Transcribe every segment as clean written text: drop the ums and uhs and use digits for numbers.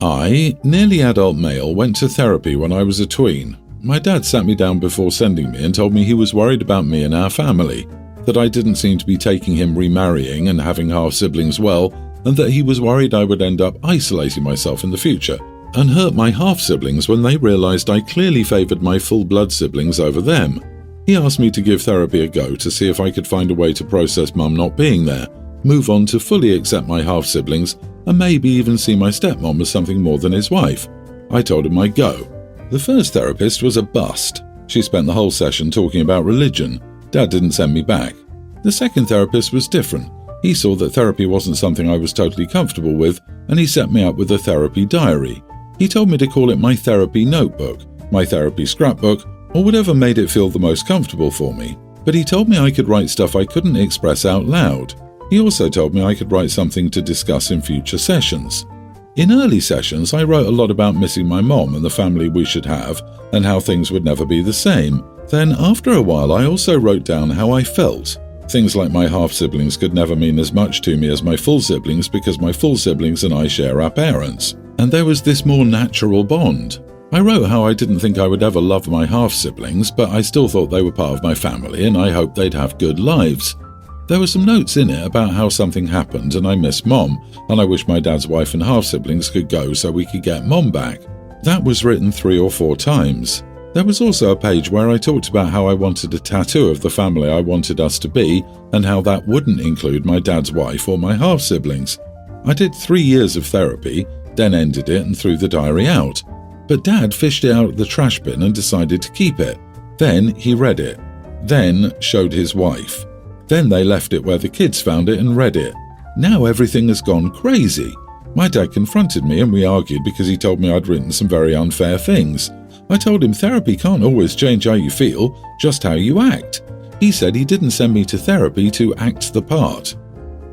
I, nearly adult male, went to therapy when I was a tween. My dad sat me down before sending me and told me he was worried about me and our family, that I didn't seem to be taking him remarrying and having half-siblings well, and that he was worried I would end up isolating myself in the future and hurt my half-siblings when they realised I clearly favoured my full-blood siblings over them. He asked me to give therapy a go to see if I could find a way to process Mum not being there, move on to fully accept my half-siblings, and maybe even see my stepmom as something more than his wife. I told him I'd go. The first therapist was a bust. She spent the whole session talking about religion. Dad didn't send me back. The second therapist was different. He saw that therapy wasn't something I was totally comfortable with, and he set me up with a therapy diary. He told me to call it my therapy notebook, my therapy scrapbook, or whatever made it feel the most comfortable for me. But he told me I could write stuff I couldn't express out loud. He also told me I could write something to discuss in future sessions. In early sessions, I wrote a lot about missing my mom and the family we should have, and how things would never be the same. Then, after a while, I also wrote down how I felt. Things like my half-siblings could never mean as much to me as my full siblings because my full siblings and I share our parents. And there was this more natural bond. I wrote how I didn't think I would ever love my half-siblings, but I still thought they were part of my family and I hoped they'd have good lives. There were some notes in it about how something happened and I miss Mom, and I wish my dad's wife and half-siblings could go so we could get Mom back. That was written 3 or 4 times. There was also a page where I talked about how I wanted a tattoo of the family I wanted us to be, and how that wouldn't include my dad's wife or my half-siblings. I did 3 years of therapy, then ended it and threw the diary out. But Dad fished it out of the trash bin and decided to keep it. Then he read it. Then showed his wife. Then they left it where the kids found it and read it. Now everything has gone crazy. My dad confronted me and we argued because he told me I'd written some very unfair things. I told him therapy can't always change how you feel, just how you act. He said he didn't send me to therapy to act the part.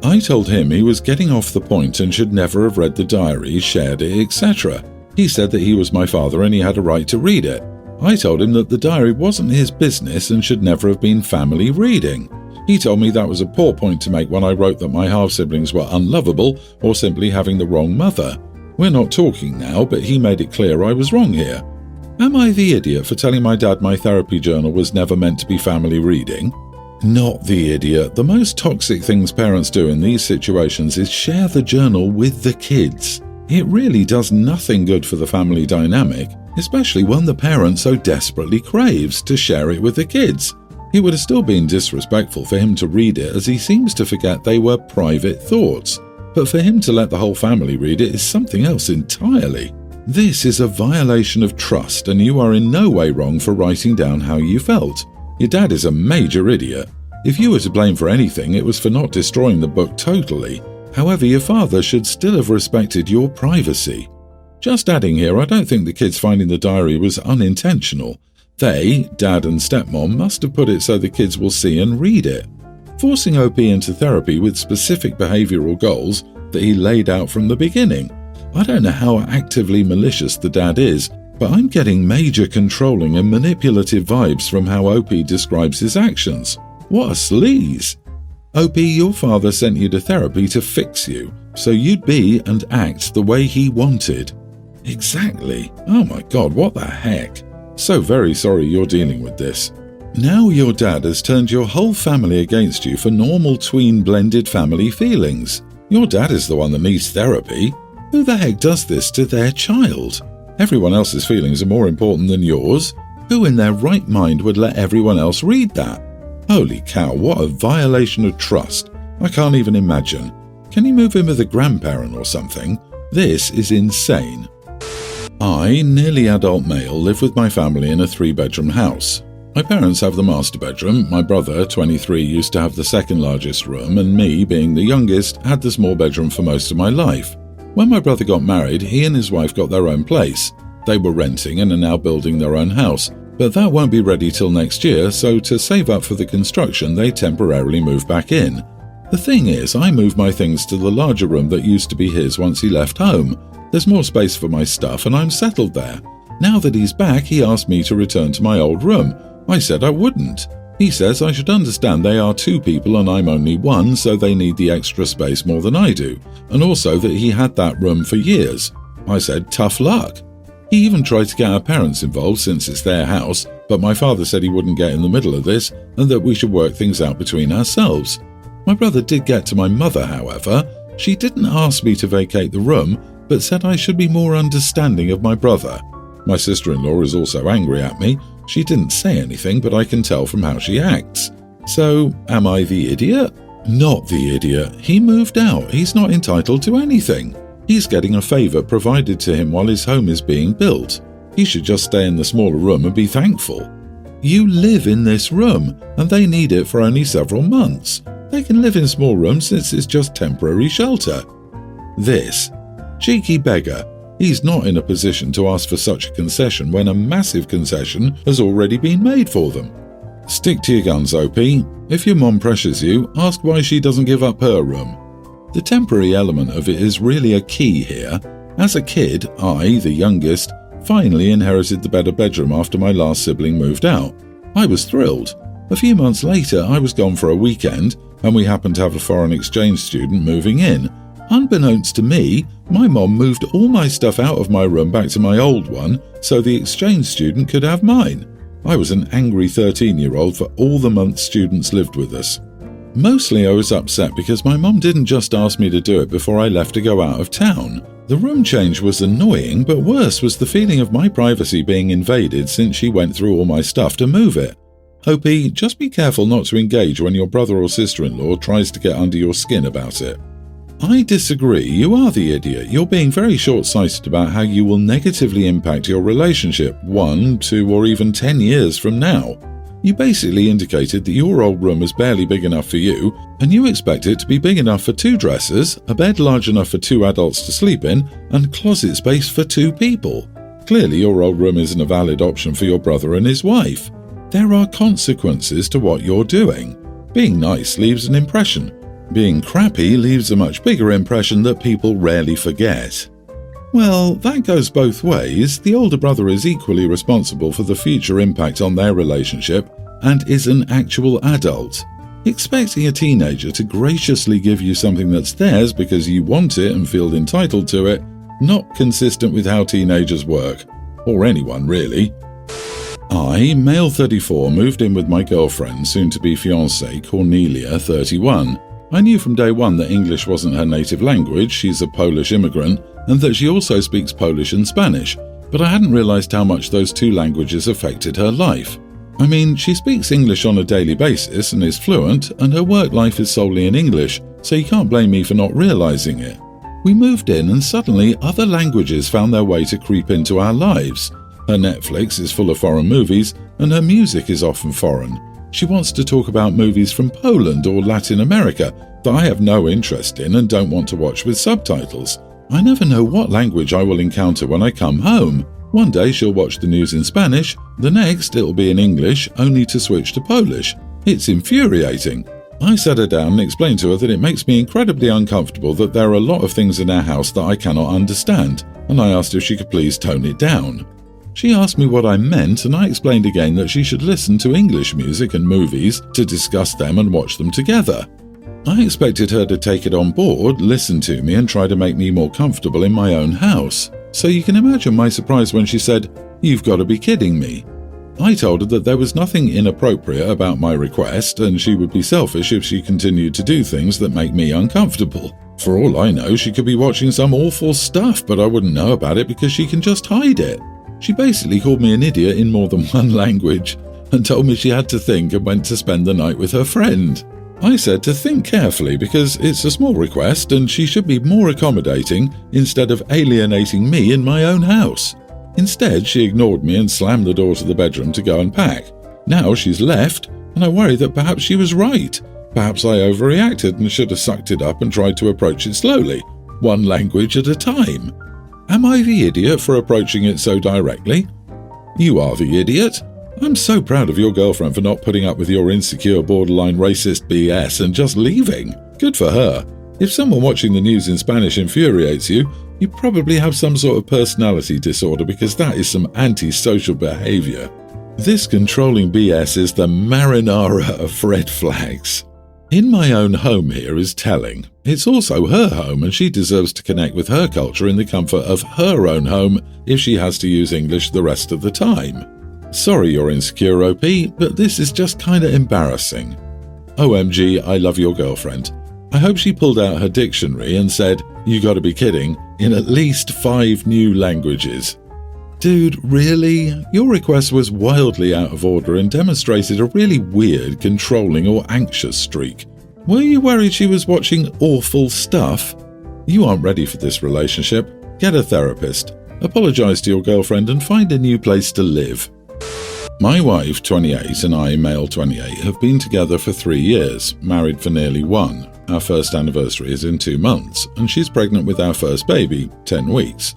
I told him he was getting off the point and should never have read the diary, shared it, etc. He said that he was my father and he had a right to read it. I told him that the diary wasn't his business and should never have been family reading. He told me that was a poor point to make when I wrote that my half-siblings were unlovable or simply having the wrong mother. We're not talking now, but he made it clear I was wrong here. Am I the idiot for telling my dad my therapy journal was never meant to be family reading? Not the idiot. The most toxic things parents do in these situations is share the journal with the kids. It really does nothing good for the family dynamic, especially when the parent so desperately craves to share it with the kids. It would have still been disrespectful for him to read it, as he seems to forget they were private thoughts. But for him to let the whole family read it is something else entirely. This is a violation of trust, and you are in no way wrong for writing down how you felt. Your dad is a major idiot. If you were to blame for anything, it was for not destroying the book totally. However, your father should still have respected your privacy. Just adding here, I don't think the kids finding the diary was unintentional. They, Dad and Stepmom, must have put it so the kids will see and read it. Forcing OP into therapy with specific behavioural goals that he laid out from the beginning. I don't know how actively malicious the dad is, but I'm getting major controlling and manipulative vibes from how OP describes his actions. What a sleaze! OP, your father sent you to therapy to fix you, so you'd be and act the way he wanted. Exactly. Oh my god, what the heck? So very sorry you're dealing with this. Now your dad has turned your whole family against you for normal tween blended family feelings. Your dad is the one that needs therapy. Who the heck does this to their child? Everyone else's feelings are more important than yours. Who in their right mind would let everyone else read that? Holy cow, what a violation of trust. I can't even imagine. Can you move in with a grandparent or something? This is insane. I, nearly adult male, live with my family in a 3-bedroom house. My parents have the master bedroom, my brother, 23, used to have the second largest room, and me, being the youngest, had the small bedroom for most of my life. When my brother got married, he and his wife got their own place. They were renting and are now building their own house, but that won't be ready till next year, so to save up for the construction, they temporarily moved back in. The thing is, I moved my things to the larger room that used to be his once he left home. There's more space for my stuff and I'm settled there. Now that he's back, he asked me to return to my old room. I said I wouldn't. He says I should understand they are 2 people and I'm only 1, so they need the extra space more than I do, and also that he had that room for years. I said, tough luck. He even tried to get our parents involved since it's their house, but my father said he wouldn't get in the middle of this and that we should work things out between ourselves. My brother did get to my mother, however. She didn't ask me to vacate the room, but said I should be more understanding of my brother. My sister-in-law is also angry at me. She didn't say anything, but I can tell from how she acts. So, am I the idiot? Not the idiot. He moved out. He's not entitled to anything. He's getting a favour provided to him while his home is being built. He should just stay in the smaller room and be thankful. You live in this room, and they need it for only several months. They can live in small rooms since it's just temporary shelter. This cheeky beggar. He's not in a position to ask for such a concession when a massive concession has already been made for them. Stick to your guns, OP. If your mom pressures you, ask why she doesn't give up her room. The temporary element of it is really a key here. As a kid, I, the youngest, finally inherited the better bedroom after my last sibling moved out. I was thrilled. A few months later, I was gone for a weekend, and we happened to have a foreign exchange student moving in. Unbeknownst to me, my mom moved all my stuff out of my room back to my old one so the exchange student could have mine. I was an angry 13-year-old for all the months students lived with us. Mostly I was upset because my mom didn't just ask me to do it before I left to go out of town. The room change was annoying, but worse was the feeling of my privacy being invaded since she went through all my stuff to move it. Hopi, just be careful not to engage when your brother or sister-in-law tries to get under your skin about it. I disagree. You are the idiot. You're being very short-sighted about how you will negatively impact your relationship 1, 2, or even 10 years from now. You basically indicated that your old room is barely big enough for you, and you expect it to be big enough for 2 dressers, a bed large enough for 2 adults to sleep in, and closet space for 2 people. Clearly your old room isn't a valid option for your brother and his wife. There are consequences to what you're doing. Being nice leaves an impression. Being crappy leaves a much bigger impression that people rarely forget. Well, that goes both ways. The older brother is equally responsible for the future impact on their relationship and is an actual adult. Expecting a teenager to graciously give you something that's theirs because you want it and feel entitled to it, not consistent with how teenagers work. Or anyone, really. I, male 34, moved in with my girlfriend, soon-to-be fiancée, Cornelia, 31. I knew from day one that English wasn't her native language, she's a Polish immigrant, and that she also speaks Polish and Spanish, but I hadn't realised how much those 2 languages affected her life. I mean, she speaks English on a daily basis and is fluent, and her work life is solely in English, so you can't blame me for not realising it. We moved in and suddenly other languages found their way to creep into our lives. Her Netflix is full of foreign movies, and her music is often foreign. She wants to talk about movies from Poland or Latin America that I have no interest in and don't want to watch with subtitles. I never know what language I will encounter when I come home. One day she'll watch the news in Spanish, the next it'll be in English, only to switch to Polish. It's infuriating. I sat her down and explained to her that it makes me incredibly uncomfortable that there are a lot of things in our house that I cannot understand, and I asked if she could please tone it down. She asked me what I meant, and I explained again that she should listen to English music and movies to discuss them and watch them together. I expected her to take it on board, listen to me, and try to make me more comfortable in my own house. So you can imagine my surprise when she said, "You've got to be kidding me." I told her that there was nothing inappropriate about my request, and she would be selfish if she continued to do things that make me uncomfortable. For all I know, she could be watching some awful stuff, but I wouldn't know about it because she can just hide it. She basically called me an idiot in more than one language and told me she had to think and went to spend the night with her friend. I said to think carefully because it's a small request and she should be more accommodating instead of alienating me in my own house. Instead, she ignored me and slammed the door to the bedroom to go and pack. Now she's left, and I worry that perhaps she was right. Perhaps I overreacted and should have sucked it up and tried to approach it slowly, one language at a time. Am I the idiot for approaching it so directly? You are the idiot. I'm so proud of your girlfriend for not putting up with your insecure, borderline racist BS and just leaving. Good for her. If someone watching the news in Spanish infuriates you, you probably have some sort of personality disorder because that is some antisocial behavior. This controlling BS is the marinara of red flags. In my own home here is telling. It's also her home and she deserves to connect with her culture in the comfort of her own home if she has to use English the rest of the time. Sorry you're insecure, OP, but this is just kinda embarrassing. OMG, I love your girlfriend. I hope she pulled out her dictionary and said, "You gotta be kidding," in at least 5 new languages. Dude, really? Your request was wildly out of order and demonstrated a really weird, controlling or anxious streak. Were you worried she was watching awful stuff? You aren't ready for this relationship. Get a therapist. Apologize to your girlfriend and find a new place to live. My wife, 28, and I, male 28, have been together for 3 years, married for nearly 1. Our first anniversary is in 2 months, and she's pregnant with our first baby, 10 weeks.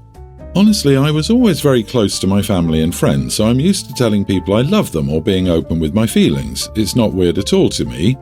Honestly, I was always very close to my family and friends, so I'm used to telling people I love them or being open with my feelings. It's not weird at all to me.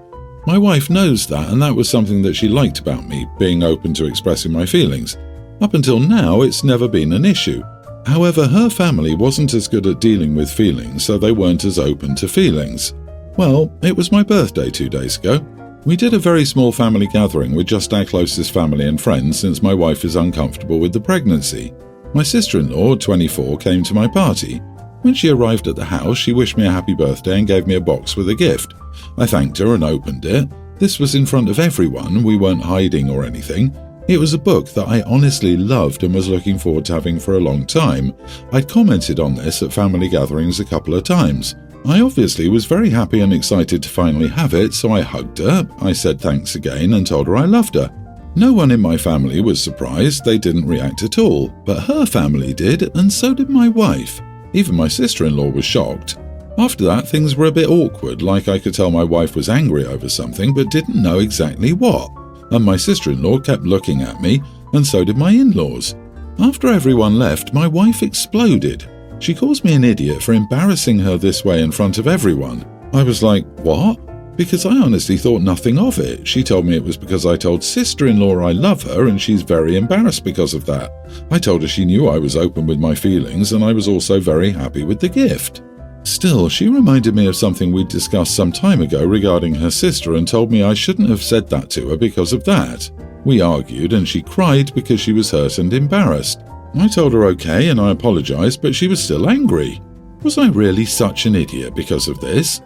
My wife knows that, and that was something that she liked about me, being open to expressing my feelings. Up until now, it's never been an issue. However, her family wasn't as good at dealing with feelings, so they weren't as open to feelings. Well, it was my birthday 2 days ago. We did a very small family gathering with just our closest family and friends since my wife is uncomfortable with the pregnancy. My sister-in-law, 24, came to my party. When she arrived at the house, she wished me a happy birthday and gave me a box with a gift. I thanked her and opened it. This was in front of everyone, we weren't hiding or anything. It was a book that I honestly loved and was looking forward to having for a long time. I'd commented on this at family gatherings a couple of times. I obviously was very happy and excited to finally have it, so I hugged her. I said thanks again and told her I loved her. No one in my family was surprised, they didn't react at all, but her family did, and so did my wife. Even my sister-in-law was shocked. After that, things were a bit awkward, like I could tell my wife was angry over something but didn't know exactly what. And my sister-in-law kept looking at me, and so did my in-laws. After everyone left, my wife exploded. She calls me an idiot for embarrassing her this way in front of everyone. I was like, what? Because I honestly thought nothing of it. She told me it was because I told sister-in-law I love her and she's very embarrassed because of that. I told her she knew I was open with my feelings and I was also very happy with the gift. Still, she reminded me of something we'd discussed some time ago regarding her sister and told me I shouldn't have said that to her because of that. We argued and she cried because she was hurt and embarrassed. I told her okay and I apologized, but she was still angry. Was I really such an idiot because of this?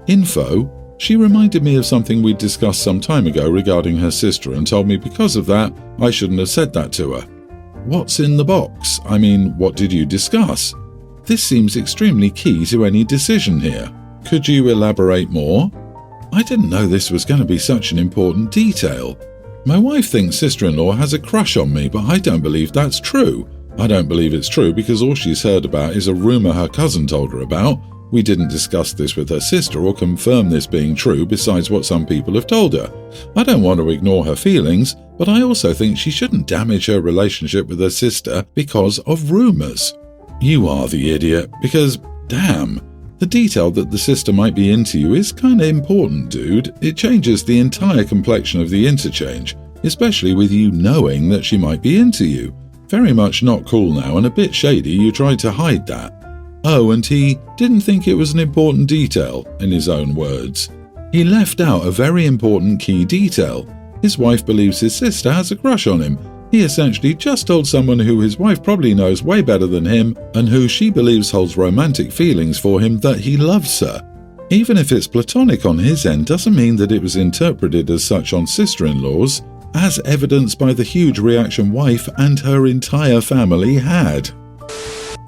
Info. She reminded me of something we'd discussed some time ago regarding her sister and told me because of that, I shouldn't have said that to her. What's in the box? I mean, what did you discuss? This seems extremely key to any decision here. Could you elaborate more? I didn't know this was going to be such an important detail. My wife thinks sister-in-law has a crush on me, but I don't believe that's true. I don't believe it's true because all she's heard about is a rumor her cousin told her about. We didn't discuss this with her sister or confirm this being true besides what some people have told her. I don't want to ignore her feelings, but I also think she shouldn't damage her relationship with her sister because of rumors. You are the idiot, because, damn, the detail that the sister might be into you is kinda important, dude. It changes the entire complexion of the interchange, especially with you knowing that she might be into you. Very much not cool now and a bit shady you tried to hide that. Oh, and he didn't think it was an important detail, in his own words. He left out a very important key detail. His wife believes his sister has a crush on him. He essentially just told someone who his wife probably knows way better than him and who she believes holds romantic feelings for him that he loves her. Even if it's platonic on his end doesn't mean that it was interpreted as such on sister-in-laws, as evidenced by the huge reaction wife and her entire family had.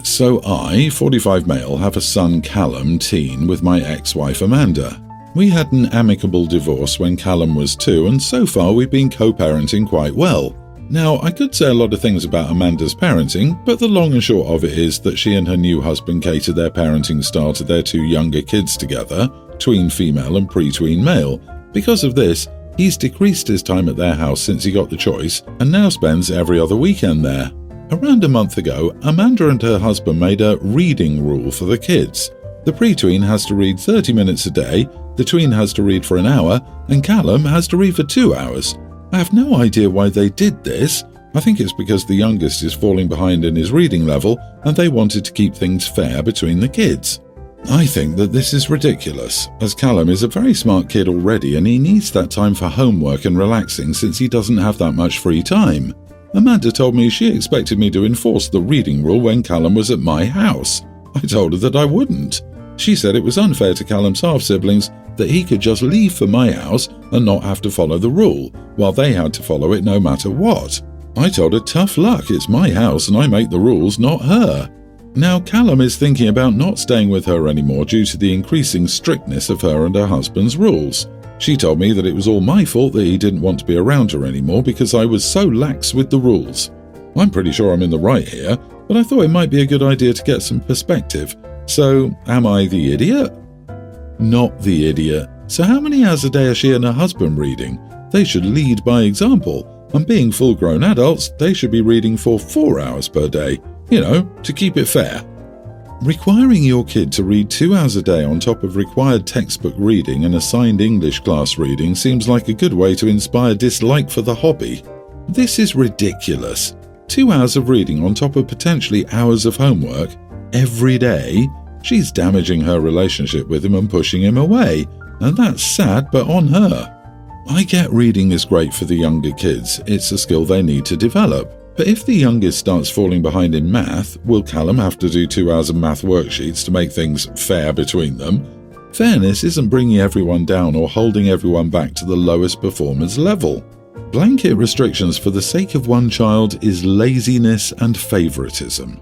So I, 45 male, have a son Callum, teen, with my ex-wife Amanda. We had an amicable divorce when Callum was 2 and so far we've been co-parenting quite well. Now, I could say a lot of things about Amanda's parenting, but the long and short of it is that she and her new husband cater their parenting style to their 2 younger kids together, tween female and pre-tween male. Because of this, he's decreased his time at their house since he got the choice and now spends every other weekend there. Around a month ago, Amanda and her husband made a reading rule for the kids. The pre-tween has to read 30 minutes a day, the tween has to read for an hour, and Callum has to read for 2 hours. I have no idea why they did this. I think it's because the youngest is falling behind in his reading level and they wanted to keep things fair between the kids. I think that this is ridiculous, as Callum is a very smart kid already and he needs that time for homework and relaxing since he doesn't have that much free time. Amanda told me she expected me to enforce the reading rule when Callum was at my house. I told her that I wouldn't. She said it was unfair to Callum's half-siblings that he could just leave for my house and not have to follow the rule, while they had to follow it no matter what. I told her tough luck, it's my house and I make the rules, not her. Now Callum is thinking about not staying with her anymore due to the increasing strictness of her and her husband's rules. She told me that it was all my fault that he didn't want to be around her anymore because I was so lax with the rules. I'm pretty sure I'm in the right here, but I thought it might be a good idea to get some perspective. So, am I the idiot? Not the idiot. So how many hours a day is she and her husband reading? They should lead by example, and being full-grown adults, they should be reading for 4 hours per day. To keep it fair. Requiring your kid to read 2 hours a day on top of required textbook reading and assigned English class reading seems like a good way to inspire dislike for the hobby. This is ridiculous. 2 hours of reading on top of potentially hours of homework every day? She's damaging her relationship with him and pushing him away, and that's sad but on her. I get reading is great for the younger kids, it's a skill they need to develop. But if the youngest starts falling behind in math, will Callum have to do 2 hours of math worksheets to make things fair between them? Fairness isn't bringing everyone down or holding everyone back to the lowest performer's level. Blanket restrictions for the sake of one child is laziness and favoritism.